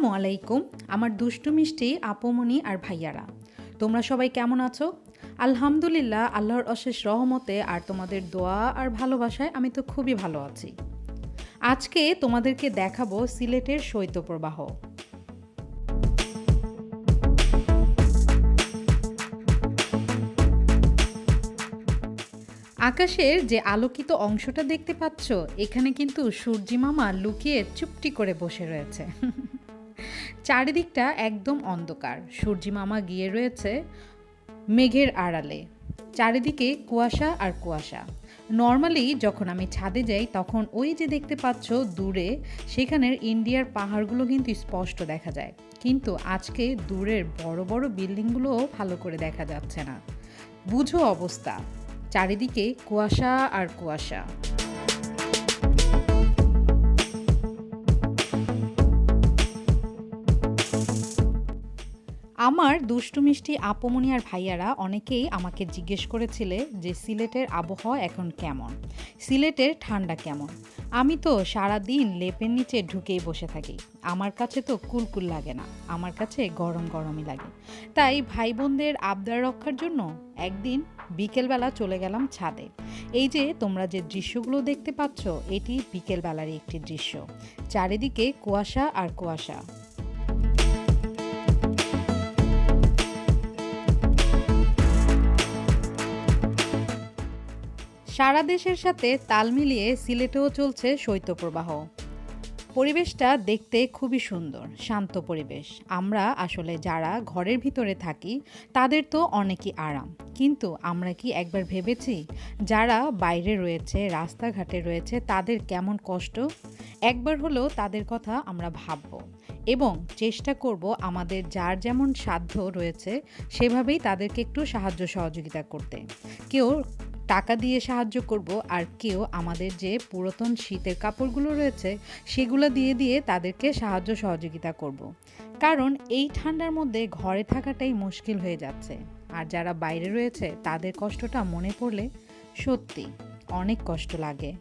আসসালামু আলাইকুম আমার দুষ্টু মিষ্টি আপুমনি আর ভাইয়ারা, তোমরা সবাই কেমন আছো? আলহামদুলিল্লাহ, আল্লাহর অশেষ রহমতে আর তোমাদের দোয়া আর ভালোবাসায় আমি তো খুবই ভালো আছি। আজকে তোমাদেরকে দেখাবো সিলেটের শৈত্যপ্রবাহ। আকাশের যে আলোকিত অংশটা দেখতে পাচ্ছ, এখানে কিন্তু সূর্যি মামা লুকিয়ে চুপটি করে বসে রয়েছে। চারিদিকটা একদম অন্ধকার, সূর্যি মামা গিয়ে রয়েছে মেঘের আড়ালে। চারিদিকে কুয়াশা আর কুয়াশা। নর্মালি যখন আমি ছাদে যাই তখন ওই যে দেখতে পাচ্ছ দূরে, সেখানের ইন্ডিয়ার পাহাড়গুলো কিন্তু স্পষ্ট দেখা যায়, কিন্তু আজকে দূরের বড় বড় বিল্ডিংগুলোও ভালো করে দেখা যাচ্ছে না। বুঝো অবস্থা, চারিদিকে কুয়াশা আর কুয়াশা। আমার দুষ্টু মিষ্টি আপুমনি আর ভাইয়ারা অনেকেই আমাকে জিজ্ঞেস করেছিলে যে সিলেটের আবহাওয়া এখন কেমন, সিলেটের ঠান্ডা কেমন। আমি তো সারাদিন লেপের নিচে ঢুকেই বসে থাকি, আমার কাছে তো কুলকুল লাগে না, আমার কাছে গরম গরমই লাগে। তাই ভাই বোনদের আবদার রক্ষার জন্য একদিন বিকেলবেলা চলে গেলাম ছাদে। এই যে তোমরা যে দৃশ্যগুলো দেখতে পাচ্ছ, এটি বিকেলবেলারই একটি দৃশ্য। চারিদিকে কুয়াশা আর কুয়াশা। সারা দেশের সাথে তাল মিলিয়ে সিলেটেও চলছে শৈত্যপ্রবাহ। পরিবেশটা দেখতে খুবই সুন্দর, শান্ত পরিবেশ। আমরা আসলে যারা ঘরের ভিতরে থাকি তাদের তো অনেকই আরাম, কিন্তু আমরা কি একবার ভেবেছি যারা বাইরে রয়েছে, রাস্তাঘাটে রয়েছে, তাদের কেমন কষ্ট? একবার হলেও তাদের কথা আমরা ভাবব এবং চেষ্টা করব আমাদের যার যেমন সাধ্য রয়েছে সেভাবেই তাদেরকে একটু সাহায্য সহযোগিতা করতে। কেউ টাকা দিয়ে সাহায্য করব, আর কেউ আমাদের যে পুরাতন শীতের কাপড়গুলো রয়েছে সেগুলো দিয়ে দিয়ে তাদেরকে সাহায্য সহযোগিতা করব। কারণ এই ঠান্ডার মধ্যে ঘরে থাকাটাই মুশকিল হয়ে যাচ্ছে, আর যারা বাইরে রয়েছে তাদের কষ্টটা মনে পড়লে সত্যি অনেক কষ্ট লাগে।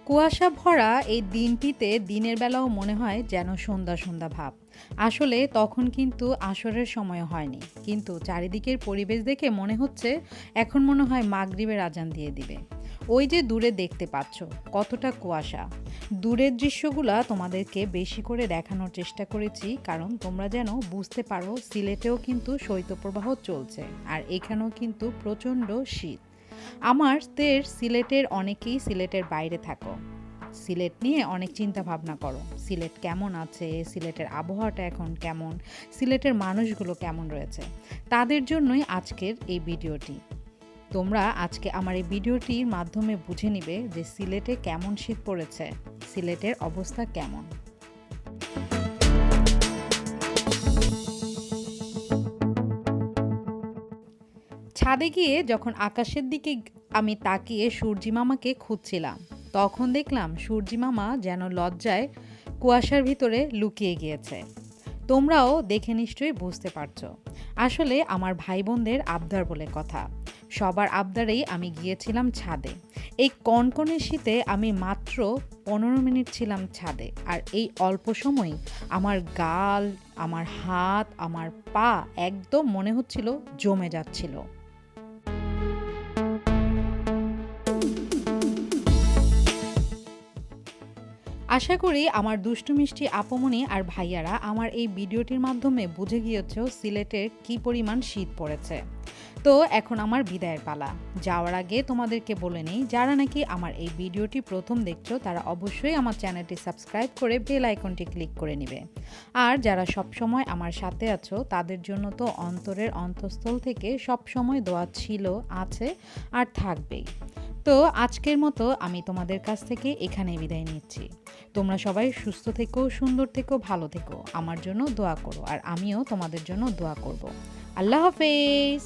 কুয়াশা ভরা এই দিনটিতে দিনের বেলাও মনে হয় যেন সন্ধ্যা সন্ধ্যা ভাব। আসলে তখন কিন্তু আসরের সময় হয়নি, কিন্তু চারিদিকের পরিবেশ দেখে মনে হচ্ছে এখন মনে হয় মাগরিবের আজান দিয়ে দিবে। ওই যে দূরে দেখতে পাচ্ছ কতটা কুয়াশা। দূরের দৃশ্যগুলা তোমাদেরকে বেশি করে দেখানোর চেষ্টা করেছি, কারণ তোমরা যেন বুঝতে পারো সিলেটেও কিন্তু শৈত্যপ্রবাহ চলছে, আর এখানেও কিন্তু প্রচণ্ড শীত। আমাদের সিলেটের অনেকেই সিলেটের বাইরে থাকো, সিলেট নিয়ে অনেক চিন্তা ভাবনা করো, সিলেট কেমন আছে, সিলেটের আবহাওয়াটা এখন কেমন, সিলেটের মানুষগুলো কেমন রয়েছে। তাদের জন্যই আজকের এই ভিডিওটি। তোমরা আজকে আমার এই ভিডিওটির মাধ্যমে বুঝে নিবে যে সিলেটে কেমন শীত পড়েছে, সিলেটের অবস্থা কেমন। ছাদে গিয়ে যখন আকাশের দিকে আমি তাকিয়ে সূর্যি মামাকে খুঁজছিলাম, তখন দেখলাম সূর্যি মামা যেন লজ্জায় কুয়াশার ভিতরে লুকিয়ে গিয়েছে। তোমরাও দেখে নিশ্চয়ই বুঝতে পারছো। আসলে আমার ভাই বোনদের আবদার বলে কথা, সবার আবদারেই আমি গিয়েছিলাম ছাদে। এই কনকনে শীতে আমি মাত্র 15 মিনিট ছিলাম ছাদে, আর এই অল্প সময় আমার গাল, আমার হাত, আমার পা একদম মনে হচ্ছিল জমে যাচ্ছিল। আশা করি আমার দুষ্টু মিষ্টি আপুমনি আর ভাইয়ারা আমার এই ভিডিওটির মাধ্যমে বুঝে গিয়েছ সিলেটের কি পরিমাণ শীত পড়েছে। তো এখন আমার বিদায়ের পালা। যাওয়ার আগে তোমাদেরকে বলে নেই, যারা নাকি আমার এই ভিডিওটি প্রথম দেখছো তারা অবশ্যই আমার চ্যানেলটি সাবস্ক্রাইব করে বেল আইকনটি ক্লিক করে নিবে। আর যারা সব সময় আমার সাথে আছো তাদের জন্য তো অন্তরের অন্তঃস্থল থেকে সব সময় দোয়া ছিল, আছে আর থাকবেই। তো আজকের মতো আমি তোমাদের কাছ থেকে এখানেই বিদায় নিচ্ছি। তোমরা সবাই সুস্থ থেকো, সুন্দর থেকো, ভালো থেকো, আমার জন্য দোয়া করো, আর আমিও তোমাদের জন্য দোয়া করব। আল্লাহ হাফেজ।